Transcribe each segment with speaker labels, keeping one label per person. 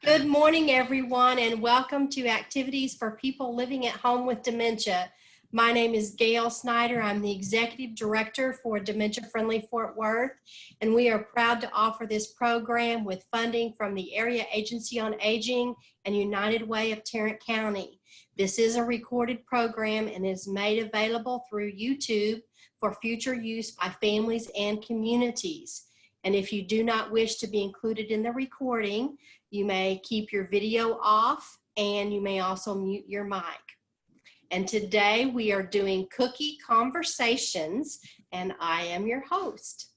Speaker 1: Good morning, everyone, and welcome to Activities for People Living at Home with Dementia. My name is Gail Snyder. I'm the Executive Director for Dementia Friendly Fort Worth, and we are proud to offer this program with funding from the Area Agency on Aging and United Way of Tarrant County. This is a recorded program and is made available through YouTube for future use by families and communities. And if you do not wish to be included in the recording, you may keep your video off and you may also mute your mic. And today we are doing cookie conversations and I am your host.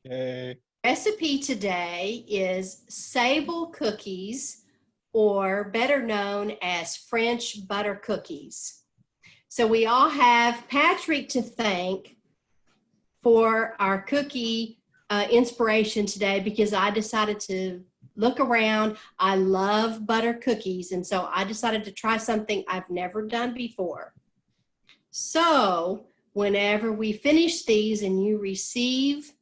Speaker 2: Yay.
Speaker 1: Recipe today is sable cookies, or better known as French butter cookies. So we all have Patrick to thank for our cookie inspiration today, because I decided to look around. I love butter cookies, and so I decided to try something I've never done before. So whenever we finish these and you receive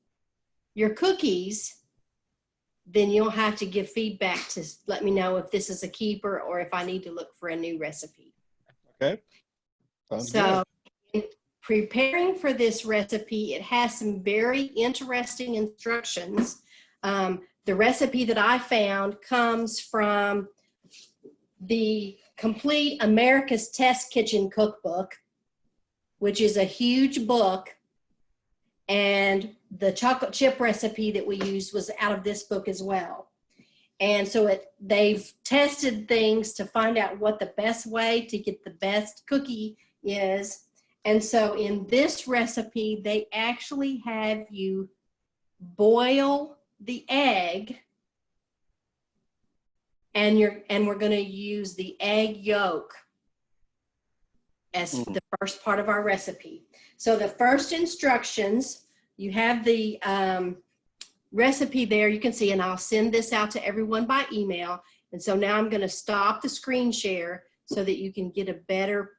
Speaker 1: your cookies, then you'll have to give feedback to let me know if this is a keeper or if I need to look for a new recipe.
Speaker 2: Okay. Sounds
Speaker 1: So
Speaker 2: good.
Speaker 1: in preparing for this recipe, it has some very interesting instructions. The recipe that I found comes from the Complete America's Test Kitchen Cookbook, which is a huge book, and the chocolate chip recipe that we used was out of this book as well. And so they've tested things to find out what the best way to get the best cookie is. And so in this recipe, they actually have you boil the egg, and we're going to use the egg yolk as the first part of our recipe. So the first instructions, you have the recipe there, you can see, and I'll send this out to everyone by email. And so now I'm going to stop the screen share so that you can get a better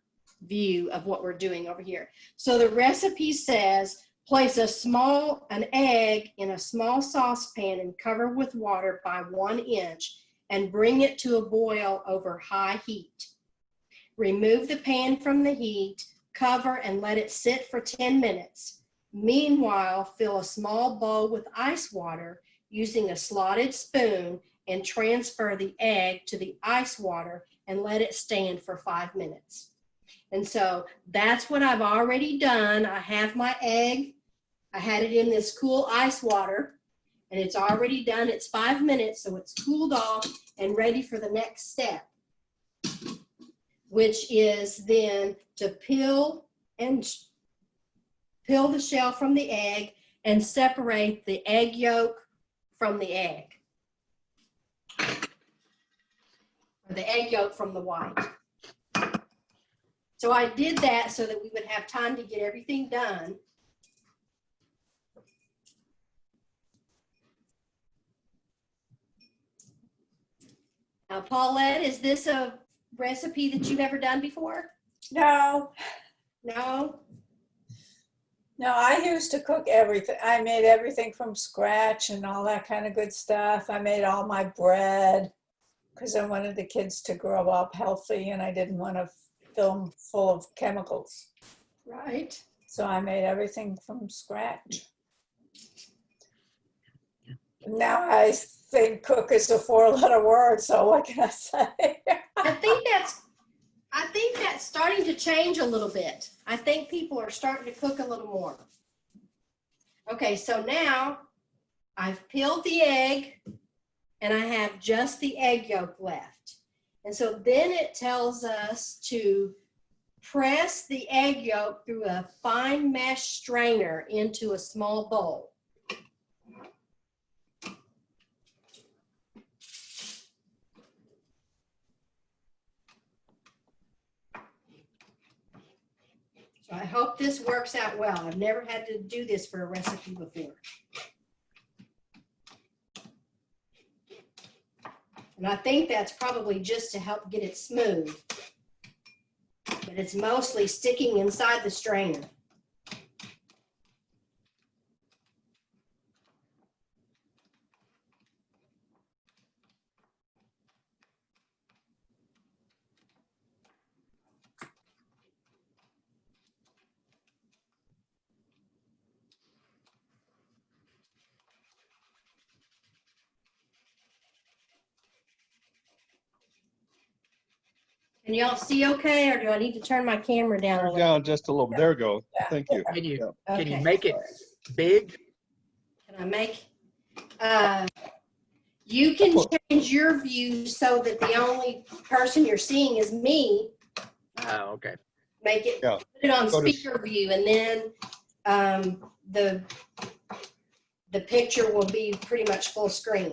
Speaker 1: view of what we're doing over here. So the recipe says, place an egg in a small saucepan and cover with water by 1 inch and bring it to a boil over high heat. Remove the pan from the heat, cover and let it sit for 10 minutes. Meanwhile, fill a small bowl with ice water using a slotted spoon and transfer the egg to the ice water and let it stand for 5 minutes. And so that's what I've already done. I have my egg. I had it in this cool ice water, and it's already done. It's 5 minutes, so it's cooled off and ready for the next step, which is then to peel the shell from the egg and separate the egg yolk from the egg, or the egg yolk from the white. So I did that so that we would have time to get everything done. Now, Paulette, is this a recipe that you've ever done before?
Speaker 3: No,
Speaker 1: No?
Speaker 3: no, I used to cook everything. I made everything from scratch and all that kind of good stuff. I made all my bread because I wanted the kids to grow up healthy and I didn't want to fill them full of chemicals.
Speaker 1: Right.
Speaker 3: So I made everything from scratch. Now I think cook is a 4-letter word, so what can I say?
Speaker 1: I think that's starting to change a little bit. I think people are starting to cook a little more. Okay, so now I've peeled the egg and I have just the egg yolk left. And so then it tells us to press the egg yolk through a fine mesh strainer into a small bowl. So I hope this works out well. I've never had to do this for a recipe before. And I think that's probably just to help get it smooth. But it's mostly sticking inside the strainer. Can y'all see okay, or do I need to turn my camera down a
Speaker 2: Turn
Speaker 1: little?
Speaker 2: down just a little bit. There we go.
Speaker 3: Yeah.
Speaker 2: Thank you.
Speaker 4: Can you,
Speaker 2: Yeah.
Speaker 4: can you
Speaker 1: Okay.
Speaker 4: make it big?
Speaker 1: Can I make? You can change your view so that the only person you're seeing is me.
Speaker 4: Oh, okay.
Speaker 1: Make it,
Speaker 2: Yeah.
Speaker 1: put it on
Speaker 2: Go to-
Speaker 1: speaker view, and then the picture will be pretty much full screen.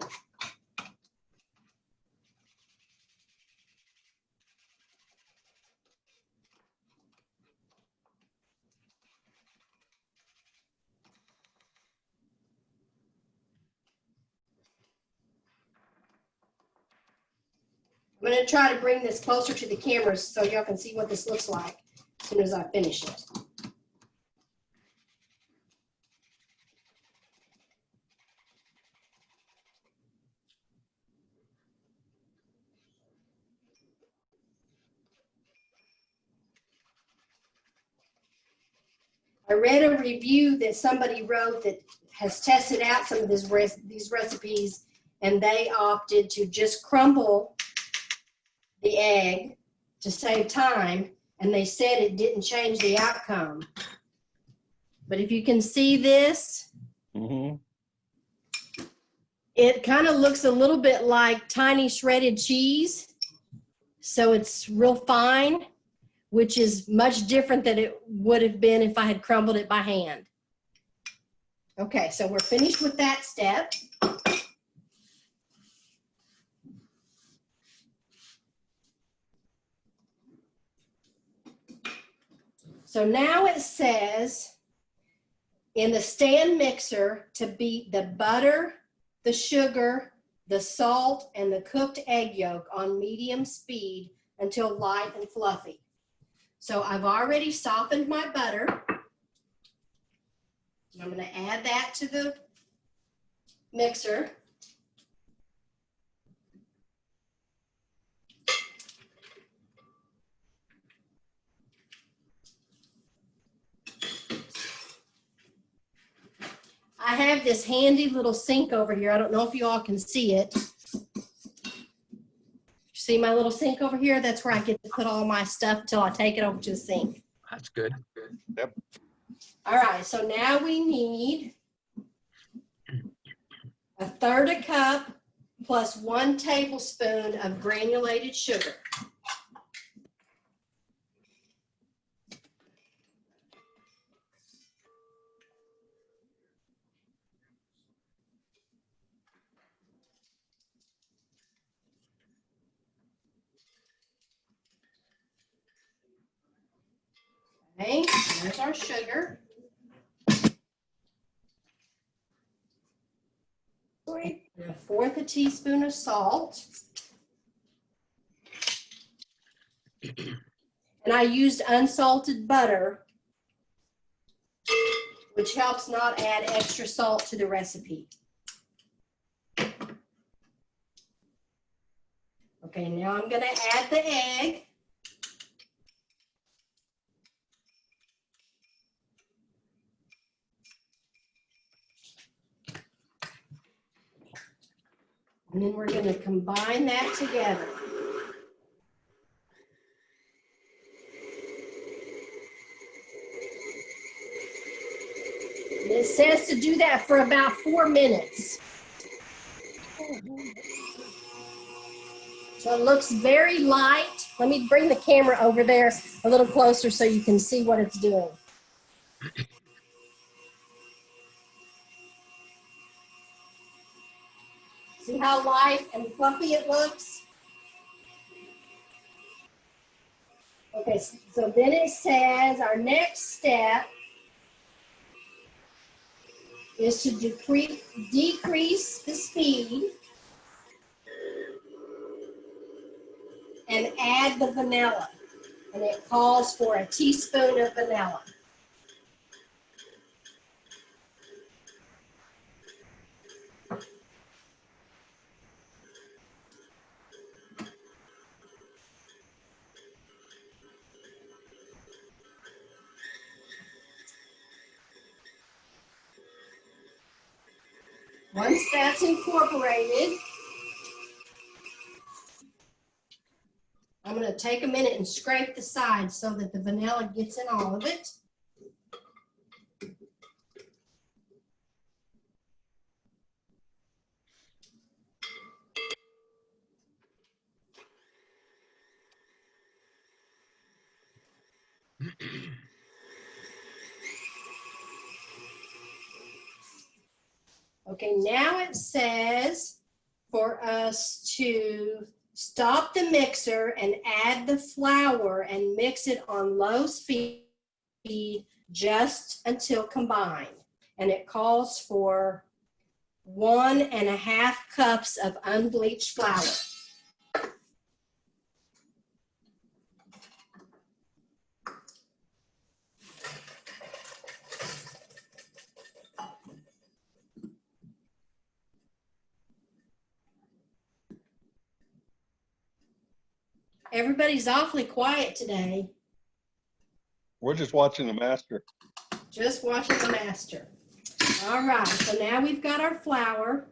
Speaker 1: I'm gonna try to bring this closer to the camera so y'all can see what this looks like as soon as I finish it. I read a review that somebody wrote that has tested out some of these recipes, and they opted to just crumble the egg to save time, and they said it didn't change the outcome. But if you can see this,
Speaker 2: Mm-hmm.
Speaker 1: it kind of looks a little bit like tiny shredded cheese. So it's real fine, which is much different than it would have been if I had crumbled it by hand. Okay, so we're finished with that step. So now it says in the stand mixer to beat the butter, the sugar, the salt, and the cooked egg yolk on medium speed until light and fluffy. So I've already softened my butter. I'm going to add that to the mixer. I have this handy little sink over here. I don't know if you all can see it. See my little sink over here? That's where I get to put all my stuff until I take it over to the sink.
Speaker 4: That's good.
Speaker 1: All right, so now we need 1/3 cup plus 1 tablespoon of granulated sugar. Okay, there's our sugar.
Speaker 3: Sweet.
Speaker 1: And 1/4 teaspoon of salt. And I used unsalted butter, which helps not add extra salt to the recipe. Okay, now I'm gonna add the egg. And then we're gonna combine that together. And it says to do that for about 4 minutes. So it looks very light. Let me bring the camera over there a little closer so you can see what it's doing. See how light and fluffy it looks? Okay, so then it says our next step is to decrease the speed and add the vanilla. And it calls for a teaspoon of vanilla. Once that's incorporated, I'm going to take a minute and scrape the sides so that the vanilla gets in all of it. Okay, now it says for us to stop the mixer and add the flour and mix it on low speed just until combined. And it calls for 1.5 cups of unbleached flour. Everybody's awfully quiet today.
Speaker 2: We're just watching the master.
Speaker 1: Just watching the master. All right, so now we've got our flour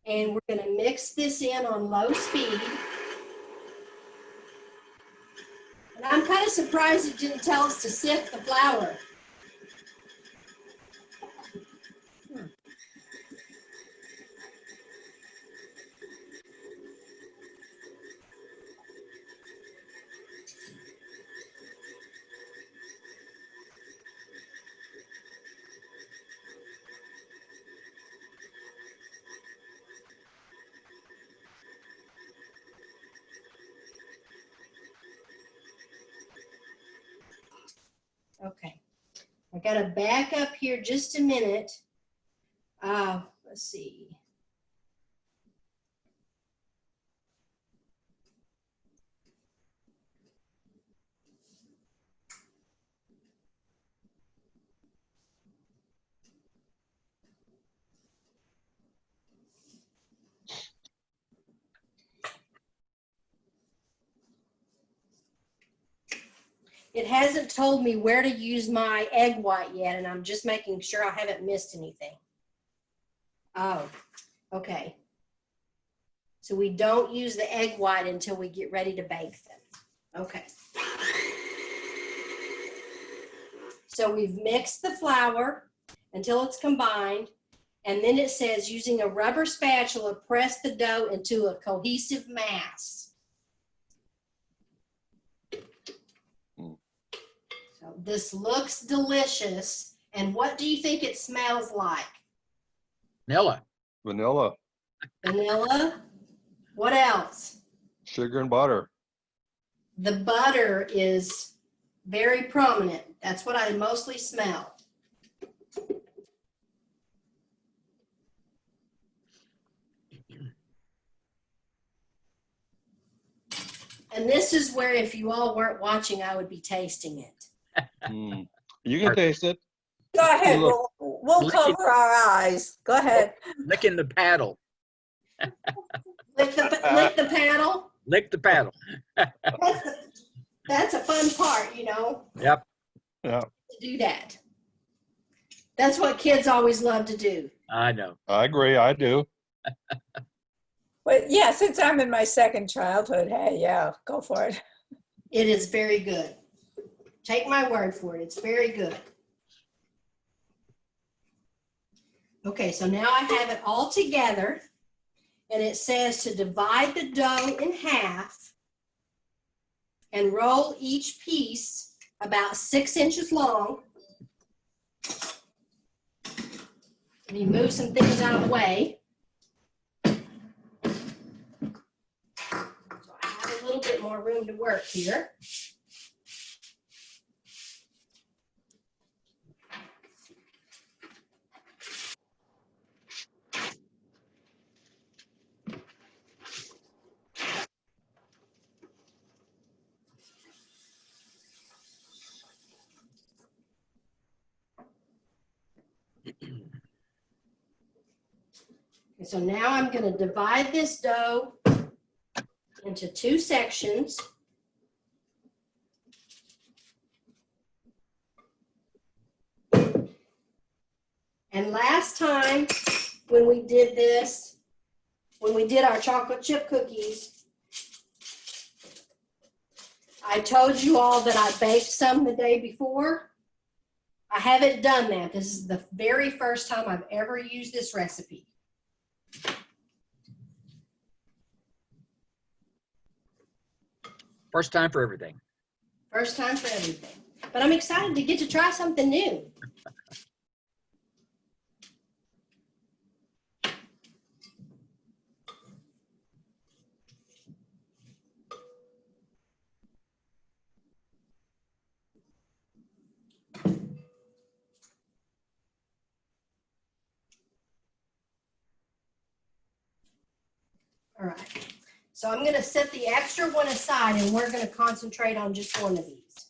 Speaker 1: and we're going to mix this in on low speed. And I'm kind of surprised it didn't tell us to sift the flour. Okay, I got to back up here just a minute. Let's see. It hasn't told me where to use my egg white yet, and I'm just making sure I haven't missed anything. Oh, okay. So we don't use the egg white until we get ready to bake them. Okay. So we've mixed the flour until it's combined, and then it says using a rubber spatula, press the dough into a cohesive mass. So this looks delicious. And what do you think it smells like?
Speaker 4: Vanilla.
Speaker 2: Vanilla,
Speaker 1: Vanilla? What else?
Speaker 2: sugar and butter.
Speaker 1: The butter is very prominent. That's what I mostly smell. And this is where, if you all weren't watching, I would be tasting it.
Speaker 2: Mm. You can taste it.
Speaker 3: Go ahead,
Speaker 2: Look.
Speaker 3: we'll cover our eyes. Go ahead.
Speaker 4: Licking the paddle.
Speaker 1: Lick the paddle.
Speaker 4: Lick the paddle.
Speaker 1: That's a fun part, you know,
Speaker 4: Yep.
Speaker 2: Yeah,
Speaker 1: to do that. That's what kids always love to do.
Speaker 4: I know.
Speaker 2: I agree. I do.
Speaker 3: But yeah, since I'm in my second childhood, hey, yeah, go for it.
Speaker 1: It is very good. Take my word for it. It's very good. Okay, so now I have it all together, and it says to divide the dough in half and roll each piece about 6 inches long. And you move some things out of the way. So I have a little bit more room to work here. So now I'm going to divide this dough into 2 sections. And last time when we did this, when we did our chocolate chip cookies, I told you all that I baked some the day before. I haven't done that. This is the very first time I've ever used this recipe.
Speaker 4: First time for everything.
Speaker 1: First time for everything. But I'm excited to get to try something new. All right. So I'm going to set the extra one aside and we're going to concentrate on just one of these.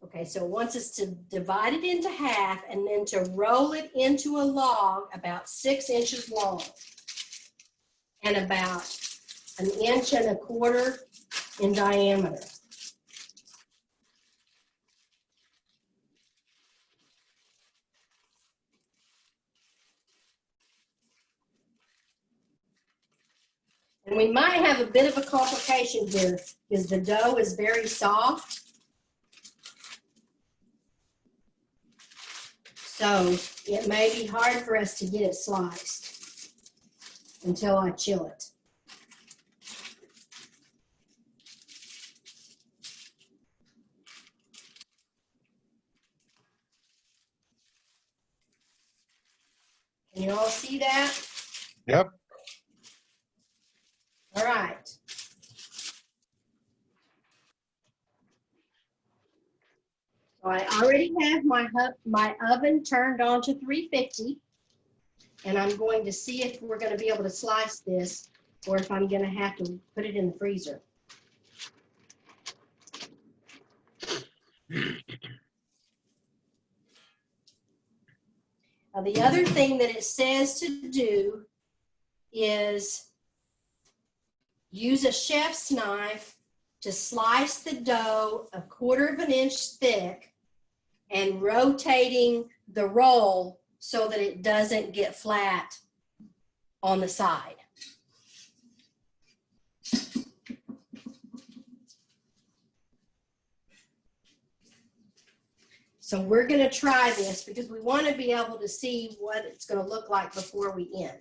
Speaker 1: Okay, so once it's to divide it into half and then to roll it into a log about 6 inches long and about 1.25 inches in diameter. And we might have a bit of a complication here because the dough is very soft. So it may be hard for us to get it sliced until I chill it. Can you all see that?
Speaker 2: Yep.
Speaker 1: All right. So I already have my oven turned on to 350, and I'm going to see if we're going to be able to slice this or if I'm going to have to put it in the freezer. Now, the other thing that it says to do is use a chef's knife to slice the dough 1/4 inch thick and rotating the roll so that it doesn't get flat on the side. So we're going to try this because we want to be able to see what it's going to look like before we end.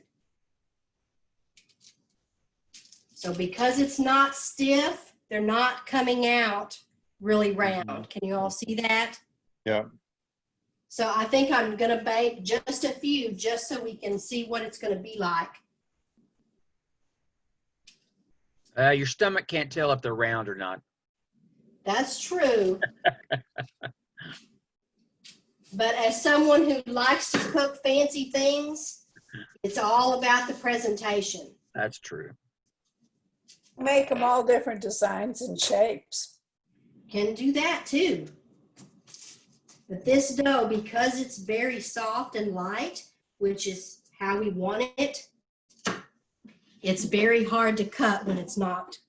Speaker 1: So because it's not stiff, they're not coming out really round. Can you all see that?
Speaker 2: Yeah.
Speaker 1: So I think I'm going to bake just a few just so we can see what it's going to be like.
Speaker 4: Your stomach can't tell if they're round or not.
Speaker 1: That's true. But as someone who likes to cook fancy things, it's all about the presentation.
Speaker 4: That's true.
Speaker 3: Make them all different designs and shapes.
Speaker 1: Can do that too. But this dough, because it's very soft and light, which is how we want it, it's very hard to cut when it's not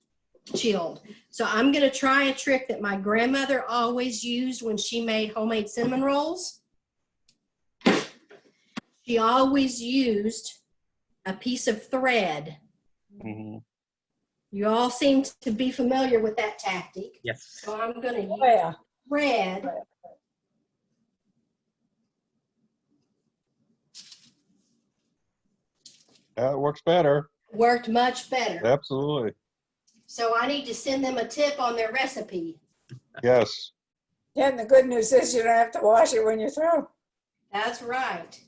Speaker 1: chilled. So I'm going to try a trick that my grandmother always used when she made homemade cinnamon rolls. She always used a piece of thread.
Speaker 2: Mhm.
Speaker 1: You all seem to be familiar with that tactic.
Speaker 4: Yes.
Speaker 1: So I'm going to use
Speaker 3: Oh, yeah.
Speaker 1: thread.
Speaker 2: That works better.
Speaker 1: Worked much better.
Speaker 2: Absolutely.
Speaker 1: So I need to send them a tip on their recipe.
Speaker 2: Yes.
Speaker 3: Yeah, and the good news is you don't have to wash it when you throw.
Speaker 1: That's right.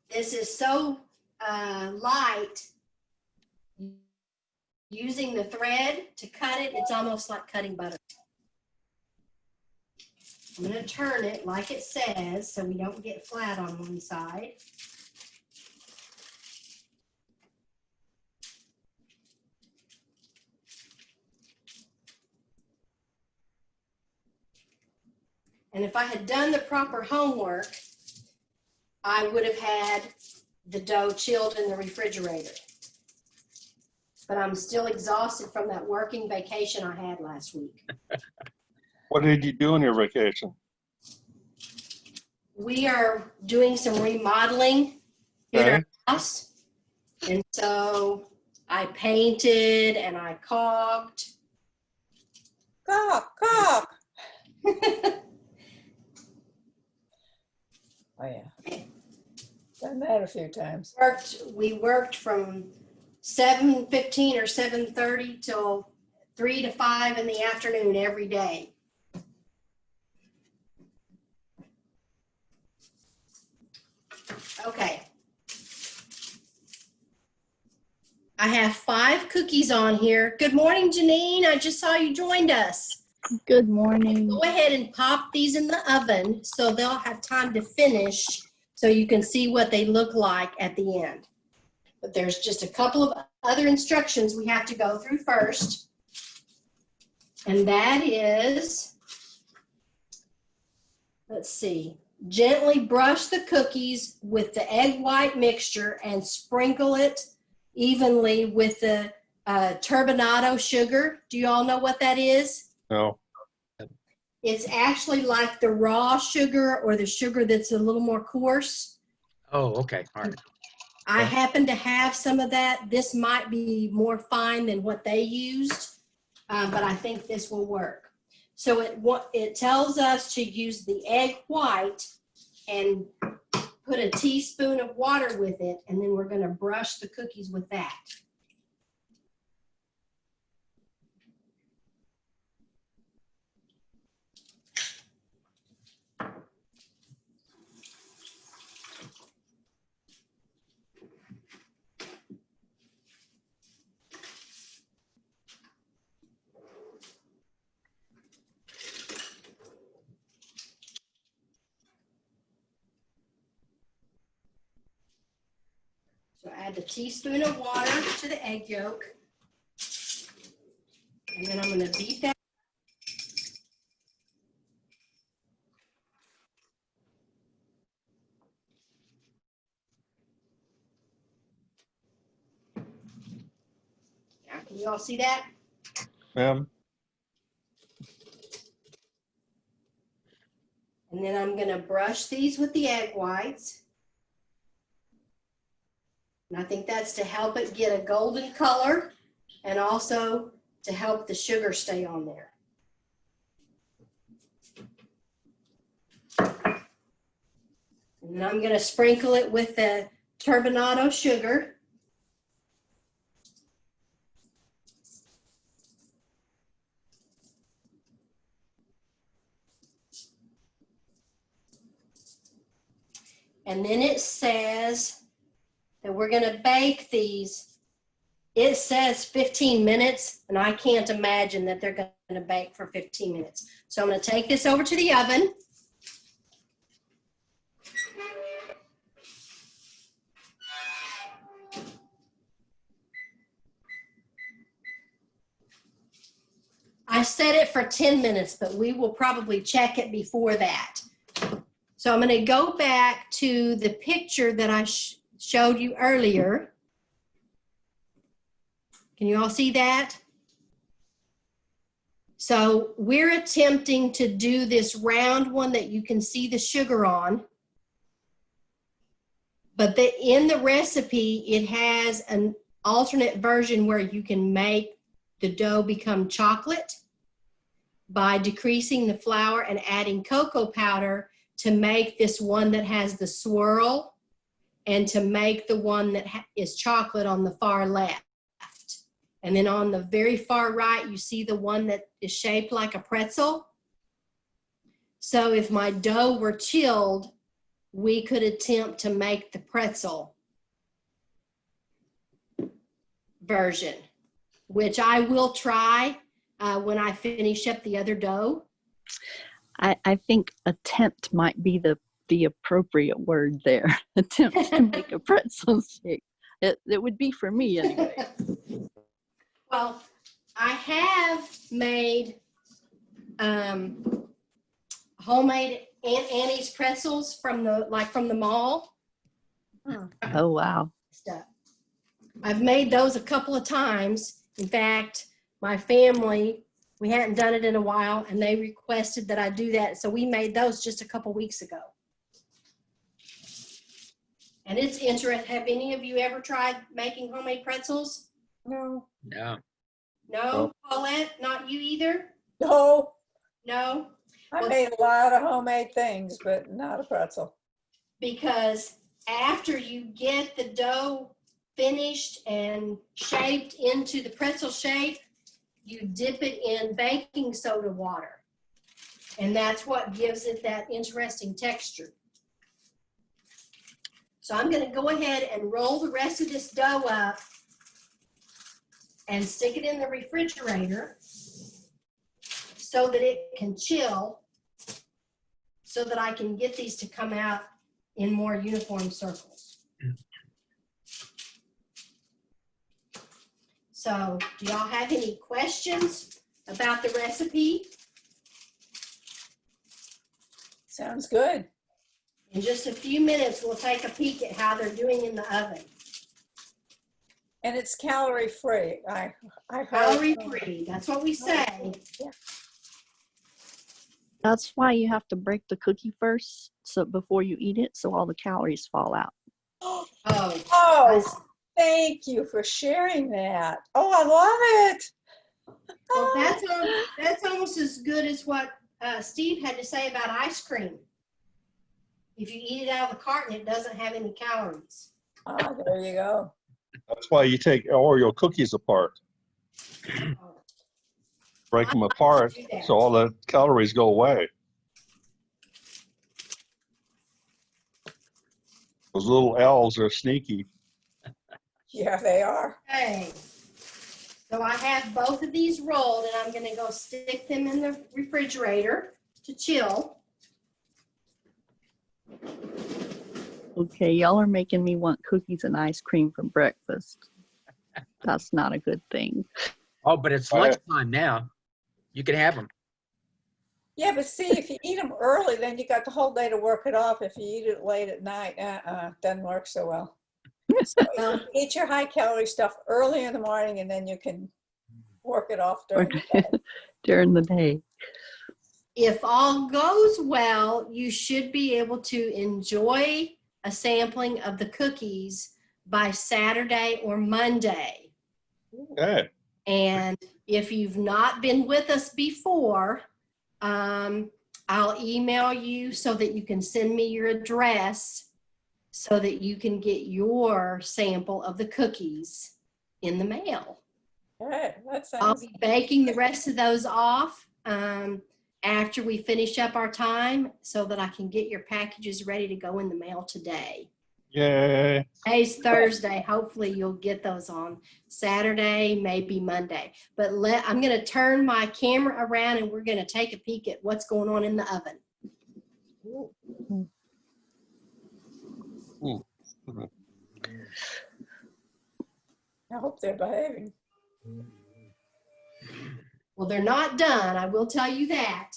Speaker 1: This is so light. Using the thread to cut it, it's almost like cutting butter. I'm going to turn it like it says so we don't get flat on one side. And if I had done the proper homework, I would have had the dough chilled in the refrigerator. But I'm still exhausted from that working vacation I had last week.
Speaker 2: What did you do on your vacation?
Speaker 1: we are doing some remodeling in our
Speaker 2: Okay.
Speaker 1: house. And so I painted and I caulked.
Speaker 3: Cock, cock. Oh, yeah. Done that a few times.
Speaker 1: We worked from 7:15 or 7:30 till 3 to 5 in the afternoon every day. Okay. I have 5 cookies on here. Good morning, Janine. I just saw you joined us.
Speaker 5: Good morning.
Speaker 1: Go ahead and pop these in the oven so they'll have time to finish so you can see what they look like at the end. But there's just a couple of other instructions we have to go through first. And that is, let's see, gently brush the cookies with the egg white mixture and sprinkle it evenly with the turbinado sugar. Do you all know what that is?
Speaker 2: No.
Speaker 1: It's actually like the raw sugar or the sugar that's a little more coarse.
Speaker 4: Oh, okay. All right.
Speaker 1: I happen to have some of that. This might be more fine than what they used, but I think this will work. So it tells us to use the egg white and put a teaspoon of water with it, and then we're going to brush the cookies with that. So add the teaspoon of water to the egg yolk. And then I'm going to beat that. Now, can you all see that?
Speaker 2: Ma'am?
Speaker 1: And then I'm going to brush these with the egg whites. And I think that's to help it get a golden color and also to help the sugar stay on there. And then I'm going to sprinkle it with the turbinado sugar. And then it says that we're going to bake these. It says 15 minutes, and I can't imagine that they're going to bake for 15 minutes. So I'm going to take this over to the oven. I set it for 10 minutes, but we will probably check it before that. So I'm going to go back to the picture that I showed you earlier. Can you all see that? So we're attempting to do this round one that you can see the sugar on. But in the recipe, it has an alternate version where you can make the dough become chocolate by decreasing the flour and adding cocoa powder to make this one that has the swirl and to make the one that is chocolate on the far left. And then on the very far right, you see the one that is shaped like a pretzel. So if my dough were chilled, we could attempt to make the pretzel version, which I will try when I finish up the other dough.
Speaker 5: I think attempt might be the appropriate word there. Attempt to make a pretzel shake. It would be for me anyway.
Speaker 1: Well, I have made homemade Aunt Annie's pretzels from the mall.
Speaker 5: Oh, wow.
Speaker 1: Stuff. I've made those a couple of times. In fact, my family, we hadn't done it in a while, and they requested that I do that. So we made those just a couple weeks ago. And it's interesting. Have any of you ever tried making homemade pretzels?
Speaker 3: No.
Speaker 4: No.
Speaker 1: No?
Speaker 2: Nope.
Speaker 1: Paulette, not you either?
Speaker 3: No.
Speaker 1: No?
Speaker 3: I
Speaker 1: Well-
Speaker 3: made a lot of homemade things, but not a pretzel.
Speaker 1: Because after you get the dough finished and shaped into the pretzel shape, you dip it in baking soda water. And that's what gives it that interesting texture. So I'm going to go ahead and roll the rest of this dough up and stick it in the refrigerator so that it can chill, so that I can get these to come out in more uniform circles. So do y'all have any questions about the recipe?
Speaker 3: Sounds good.
Speaker 1: In just a few minutes, we'll take a peek at how they're doing in the oven.
Speaker 3: And it's calorie free. I heard.
Speaker 1: Calorie free, that's what we say.
Speaker 3: Yeah.
Speaker 5: That's why you have to break the cookie first, so before you eat it, so all the calories fall out.
Speaker 1: Oh,
Speaker 3: Oh, thank you for sharing that. Oh, I love it.
Speaker 1: well, that's almost as good as what Steve had to say about ice cream. If you eat it out of the carton, it doesn't have any calories.
Speaker 3: Oh, there you go.
Speaker 2: That's why you take Oreo cookies apart, break them apart,
Speaker 1: Do that.
Speaker 2: so all the calories go away. Those little elves are sneaky.
Speaker 3: Yeah, they are.
Speaker 1: Okay, so I have both of these rolled and I'm gonna go stick them in the refrigerator to chill.
Speaker 5: Okay, y'all are making me want cookies and ice cream for breakfast. That's not a good thing.
Speaker 4: Oh, but it's
Speaker 2: Right.
Speaker 4: lunchtime now. You can have them.
Speaker 3: Yeah, but see, if you eat them early, then you got the whole day to work it off. If you eat it late at night, doesn't work so well. So eat your high calorie stuff early in the morning, and then you can work it off during the day.
Speaker 5: During the day.
Speaker 1: If all goes well, you should be able to enjoy a sampling of the cookies by Saturday or Monday.
Speaker 2: Okay.
Speaker 1: And if you've not been with us before, I'll email you so that you can send me your address so that you can get your sample of the cookies in the mail.
Speaker 3: Okay, that
Speaker 1: I'll
Speaker 3: sounds
Speaker 1: be baking the rest of those off after we finish up our time so that I can get your packages ready to go in the mail today.
Speaker 2: Yay.
Speaker 1: Today's Thursday. Hopefully you'll get those on Saturday, maybe Monday. But I'm going to turn my camera around and we're going to take a peek at what's going on in the oven.
Speaker 3: I hope they're behaving.
Speaker 1: Well, they're not done. I will tell you that.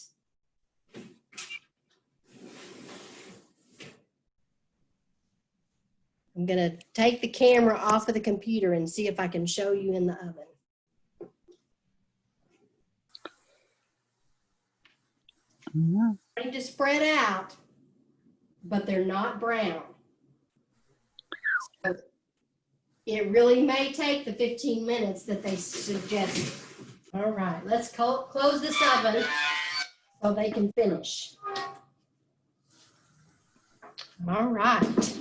Speaker 1: I'm going to take the camera off of the computer and see if I can show you in the oven.
Speaker 5: Yeah.
Speaker 1: Starting to spread out, but they're not brown. So it really may take the 15 minutes that they suggested. All right, let's close this oven so they can finish. All right.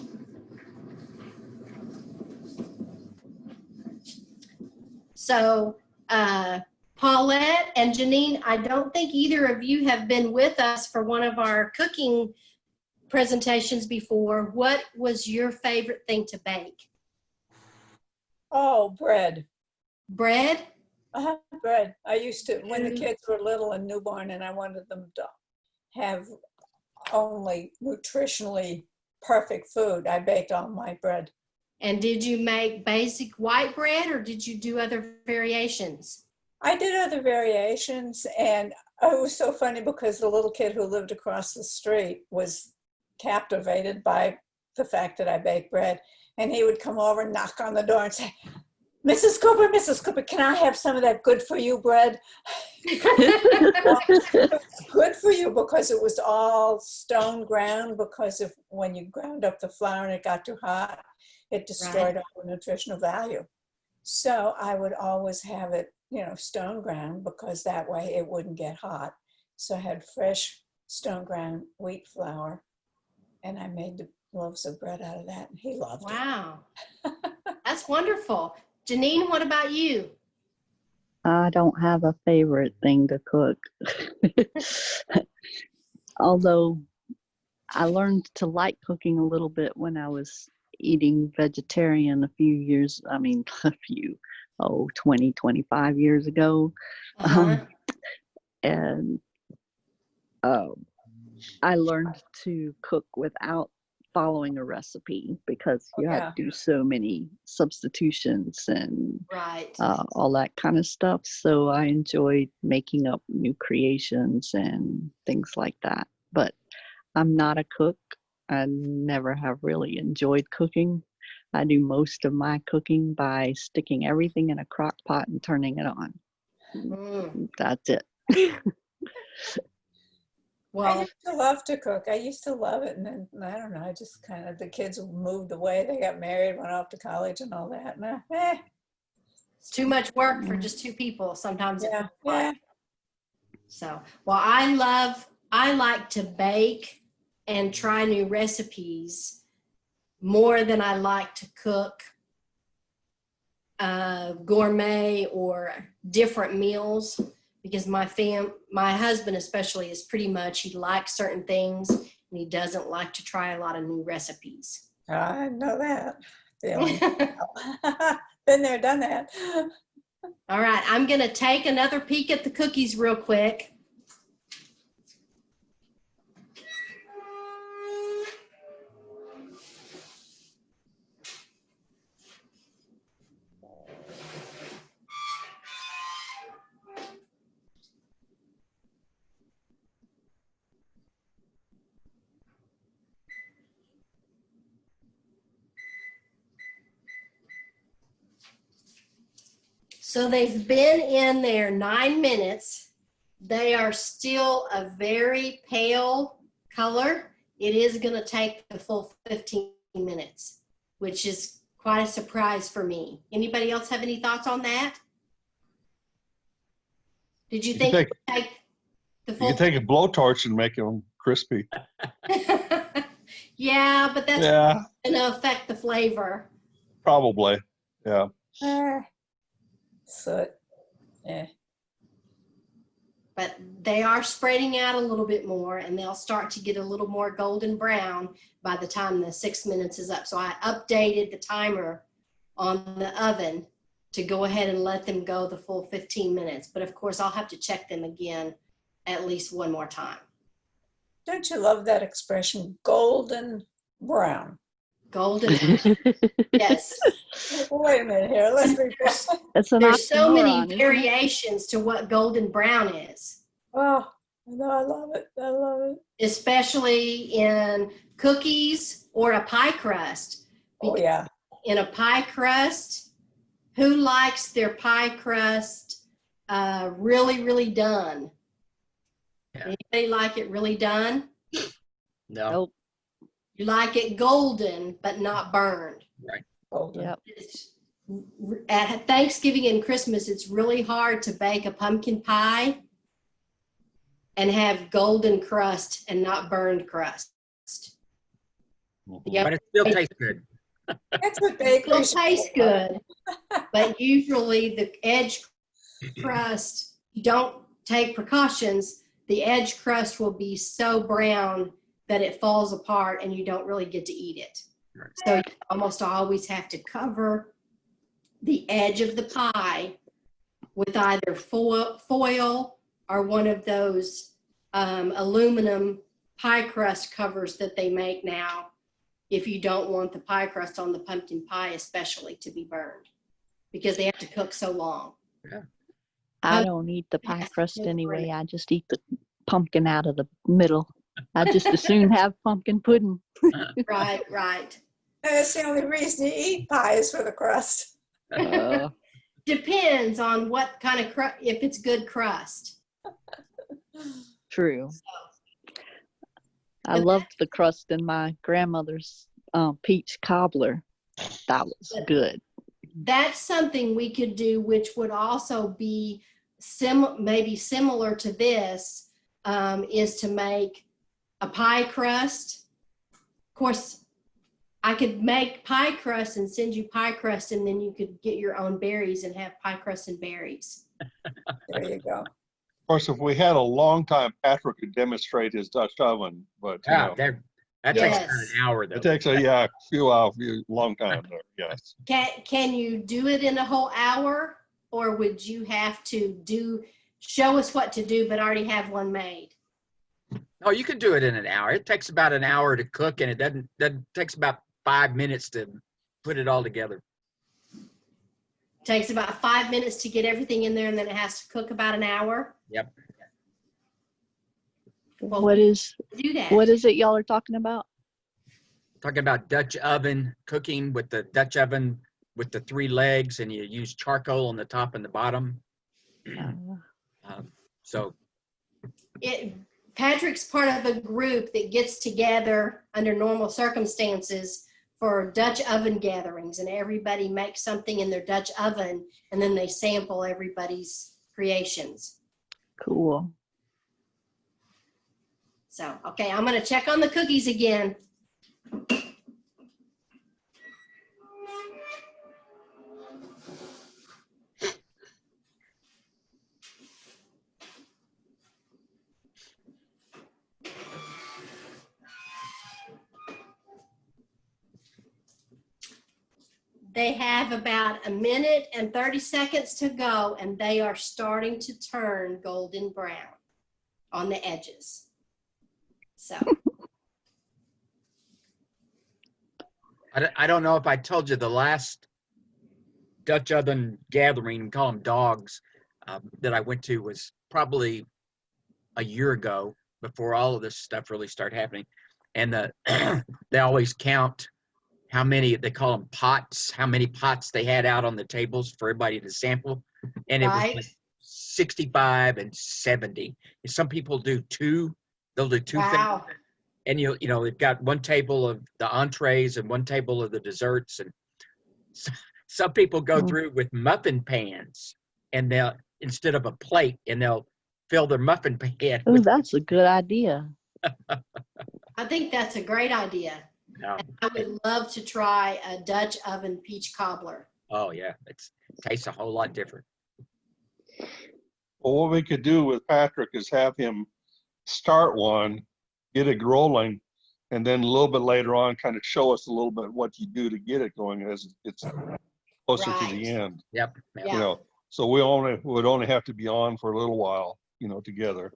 Speaker 1: So, Paulette and Janine, I don't think either of you have been with us for one of our cooking presentations before. What was your favorite thing to bake?
Speaker 3: Oh, bread.
Speaker 1: Bread?
Speaker 3: Bread. I used to, when the kids were little and newborn, and I wanted them to have only nutritionally perfect food, I baked all my bread.
Speaker 1: And did you make basic white bread or did you do other variations?
Speaker 3: I did other variations, and it was so funny because the little kid who lived across the street was captivated by the fact that I baked bread. And he would come over and knock on the door and say, Mrs. Cooper, can I have some of that good for you bread? It's good for you because it was all stone ground, because if when you ground up the flour and it got too hot, it destroyed all the nutritional value. So I would always have it, stone ground, because that way it wouldn't get hot. So I had fresh stone ground wheat flour, and I made the loaves of bread out of that, and he loved it.
Speaker 1: Wow. That's wonderful. Janine, what about you?
Speaker 5: I don't have a favorite thing to cook. Although I learned to like cooking a little bit when I was eating vegetarian a few years, 20, 25 years ago.
Speaker 1: Uh-huh.
Speaker 5: And I learned to cook without following a recipe, because you have to do so many substitutions and
Speaker 1: Right.
Speaker 5: all that kind of stuff. So I enjoyed making up new creations and things like that. But I'm not a cook. I never have really enjoyed cooking. I do most of my cooking by sticking everything in a crock pot and turning it on.
Speaker 1: Mm.
Speaker 5: That's it.
Speaker 3: I
Speaker 1: Well,
Speaker 3: used to love to cook. I used to love it. And then, I don't know, I just kind of, the kids moved away. They got married, went off to college and all that. And
Speaker 1: it's too much work for just two people. Sometimes it
Speaker 3: yeah,
Speaker 1: feels like.
Speaker 3: yeah.
Speaker 1: So, well, I like to bake and try new recipes more than I like to cook gourmet or different meals, because my husband especially is pretty much, he likes certain things and he doesn't like to try a lot of new recipes.
Speaker 3: I know that feeling. Been there, done that.
Speaker 1: All right, I'm going to take another peek at the cookies real quick. So they've been in there 9 minutes. They are still a very pale color. It is going to take the full 15 minutes, which is quite a surprise for me. Anybody else have any thoughts on that? Did you think it would take the
Speaker 2: You
Speaker 1: full?
Speaker 2: can take a blowtorch and make them crispy.
Speaker 1: Yeah, but that's
Speaker 2: Yeah,
Speaker 1: going to affect the flavor.
Speaker 2: probably. Yeah.
Speaker 3: Soot. Yeah.
Speaker 1: But they are spreading out a little bit more, and they'll start to get a little more golden brown by the time the 6 minutes is up. So I updated the timer on the oven to go ahead and let them go the full 15 minutes. But of course, I'll have to check them again at least one more time.
Speaker 3: Don't you love that expression, golden brown?
Speaker 1: Golden, yes.
Speaker 3: Wait a minute here. Let's be.
Speaker 5: It's an
Speaker 1: There's so many
Speaker 5: oxymoron, isn't it?
Speaker 1: variations to what golden brown is,
Speaker 3: Oh, no, I love it. I love it.
Speaker 1: especially in cookies or a pie crust.
Speaker 3: Oh, yeah.
Speaker 1: In a pie crust, who likes their pie crust really, really done?
Speaker 4: Yeah.
Speaker 1: Anybody like it really done?
Speaker 4: No.
Speaker 5: Nope.
Speaker 1: You like it golden, but not burned.
Speaker 3: Golden.
Speaker 5: Yep.
Speaker 1: At Thanksgiving and Christmas, it's really hard to bake a pumpkin pie and have golden crust and not burned crust. Yep.
Speaker 4: But it still tastes good.
Speaker 3: That's what
Speaker 1: It
Speaker 3: bakery
Speaker 1: still tastes good, but usually the edge crust, you don't take precautions, the edge crust will be so brown that it falls apart and you don't really get to eat it.
Speaker 4: Right.
Speaker 1: So you almost always have to cover the edge of the pie with either foil or one of those aluminum pie crust covers that they make now, if you don't want the pie crust on the pumpkin pie especially to be burned, because they have to cook so long.
Speaker 5: I don't eat the pie
Speaker 1: Yes,
Speaker 5: crust
Speaker 1: it's
Speaker 5: anyway.
Speaker 1: great.
Speaker 5: I just eat the pumpkin out of the middle. I just as soon have pumpkin pudding.
Speaker 1: Right, right.
Speaker 3: That's the only reason you eat pie is for the crust.
Speaker 5: Uh,
Speaker 1: Depends on what kind of crust, if it's good crust.
Speaker 5: true. I
Speaker 1: But
Speaker 5: loved the crust in my grandmother's peach cobbler. That was good.
Speaker 1: That's something we could do, which would also be maybe similar to this, is to make a pie crust. Of course, I could make pie crust and send you pie crust, and then you could get your own berries and have pie crust and berries.
Speaker 3: There you go.
Speaker 2: Of course, if we had a long time, Patrick could demonstrate his Dutch oven, but you
Speaker 4: Yeah,
Speaker 2: know,
Speaker 4: that takes about
Speaker 1: Yes.
Speaker 4: an hour though.
Speaker 2: it takes a few hours, long time there. Yes.
Speaker 1: Can you do it in a whole hour, or would you have to show us what to do, but already have one made?
Speaker 4: Oh, you can do it in an hour. It takes about an hour to cook, and it doesn't takes about 5 minutes to put it all together.
Speaker 1: Takes about 5 minutes to get everything in there, and then it has to cook about an hour.
Speaker 4: Yep.
Speaker 1: Well,
Speaker 5: What is
Speaker 1: Do that.
Speaker 5: it y'all are talking about?
Speaker 4: Talking about Dutch oven cooking with the Dutch oven with the 3 legs, and you use charcoal on the top and the bottom. So
Speaker 1: Patrick's part of a group that gets together under normal circumstances for Dutch oven gatherings, and everybody makes something in their Dutch oven, and then they sample everybody's creations.
Speaker 5: Cool.
Speaker 1: So, okay, I'm going to check on the cookies again. They have about 1 minute and 30 seconds to go, and they are starting to turn golden brown on the edges. So,
Speaker 4: I don't know if I told you the last Dutch oven gathering, we call them dogs, that I went to was probably a year ago, before all of this stuff really started happening. And they always count how many, they call them pots, how many pots they had out on the tables for everybody to sample. And it was
Speaker 1: right?
Speaker 4: like 65 and 70. And some people do 2, they'll do 2 things.
Speaker 1: Wow.
Speaker 4: And you know, they've got one table of the entrees and one table of the desserts. And some people go through with muffin pans, and they'll, instead of a plate, and they'll fill their muffin pan
Speaker 5: Oh,
Speaker 4: with.
Speaker 5: that's a good idea.
Speaker 1: I think that's a great idea. I would love to try a Dutch oven peach cobbler.
Speaker 4: Oh yeah, it tastes a whole lot different.
Speaker 2: Well, what we could do with Patrick is have him start one, get it rolling, and then a little bit later on, kind of show us a little bit what you do to get it going as it's closer to
Speaker 1: Right.
Speaker 2: the end.
Speaker 4: Yep.
Speaker 1: Yeah.
Speaker 2: You know, so we would only have to be on for a little while, you know, together.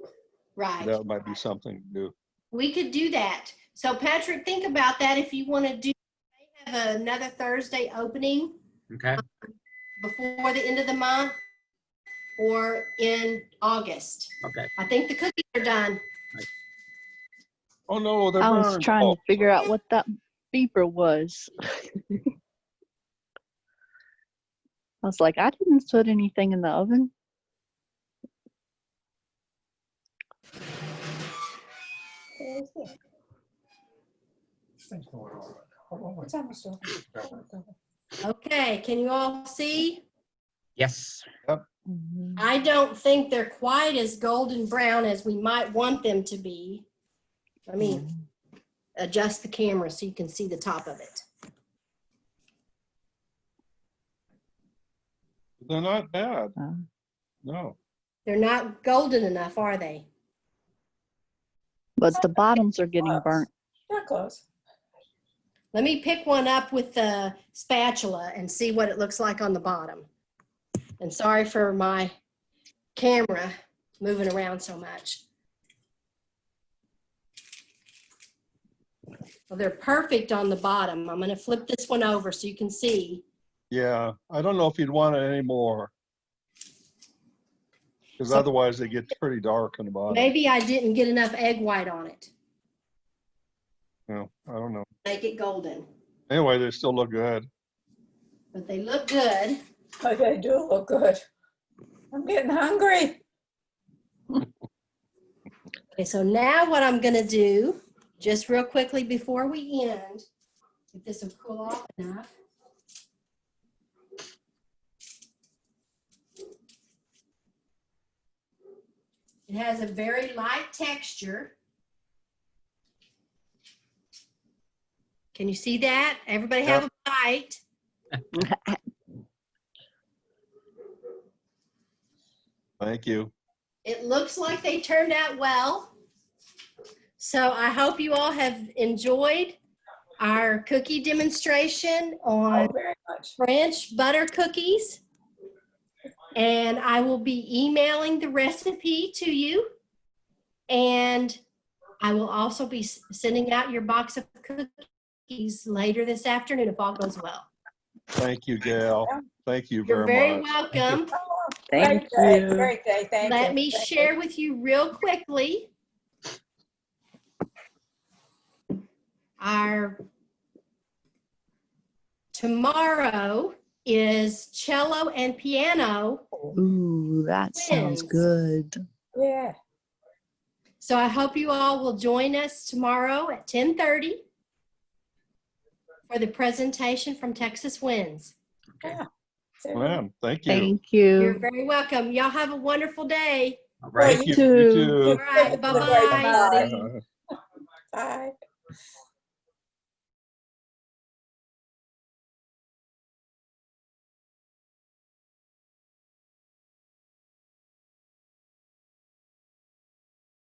Speaker 1: Right.
Speaker 2: That might be something to do.
Speaker 1: We could do that. So Patrick, think about that. If you want to do, they have another Thursday opening
Speaker 4: Okay.
Speaker 1: before the end of the month or in August.
Speaker 4: Okay.
Speaker 1: I think the cookies are done.
Speaker 2: Oh no, they're
Speaker 5: I was
Speaker 2: burned.
Speaker 5: trying
Speaker 2: Oh,
Speaker 5: to figure out what that beeper was. I was like, I didn't put anything in the oven.
Speaker 3: What's that, Mr.
Speaker 1: Okay, can you all see?
Speaker 4: Yes.
Speaker 5: Mhm.
Speaker 1: I don't think they're quite as golden brown as we might want them to be. Let me adjust the camera so you can see the top of it.
Speaker 2: they're not bad.
Speaker 5: Uh,
Speaker 2: No.
Speaker 1: They're not golden enough, are they?
Speaker 5: But the bottoms are getting burnt.
Speaker 3: Not close.
Speaker 1: Let me pick one up with the spatula and see what it looks like on the bottom. And sorry for my camera moving around so much. Well, they're perfect on the bottom. I'm going to flip this one over so you can see.
Speaker 2: Yeah, I don't know if you'd want it anymore. Because
Speaker 1: So-
Speaker 2: otherwise they get pretty dark on the bottom.
Speaker 1: Maybe I didn't get enough egg white on it.
Speaker 2: No, I don't know.
Speaker 1: Make it golden.
Speaker 2: Anyway, they still look good.
Speaker 1: but they look good.
Speaker 3: Oh, they do look good. I'm getting hungry.
Speaker 1: Okay, so now what I'm gonna do, just real quickly before we end, if this will cool off enough. It has a very light texture. Can you see that? Everybody have a bite.
Speaker 2: Thank you.
Speaker 1: It looks like they turned out well. So I hope you all have enjoyed our cookie demonstration on
Speaker 3: Oh, very much.
Speaker 1: French butter cookies. And I will be emailing the recipe to you. And I will also be sending out your box of cookies later this afternoon if all goes well.
Speaker 2: Thank you, Gail. Thank you
Speaker 1: You're
Speaker 2: very
Speaker 1: very
Speaker 2: much.
Speaker 1: welcome.
Speaker 5: Thank
Speaker 3: Great day,
Speaker 5: you.
Speaker 3: great day, thank you.
Speaker 1: Let me
Speaker 3: Thank you.
Speaker 1: share with you real quickly our tomorrow is cello and piano.
Speaker 5: Ooh, that sounds
Speaker 1: Twins.
Speaker 5: good.
Speaker 3: Yeah,
Speaker 1: So I hope you all will join us tomorrow at 10:30 for the presentation from Texas Winds.
Speaker 4: Okay.
Speaker 2: Man, thank you.
Speaker 5: Thank
Speaker 1: You're
Speaker 5: you.
Speaker 1: very welcome. Y'all have a wonderful day.
Speaker 4: All right.
Speaker 2: Thank you.
Speaker 5: too.
Speaker 2: You
Speaker 1: All
Speaker 2: too.
Speaker 1: right, bye-bye.
Speaker 3: Bye.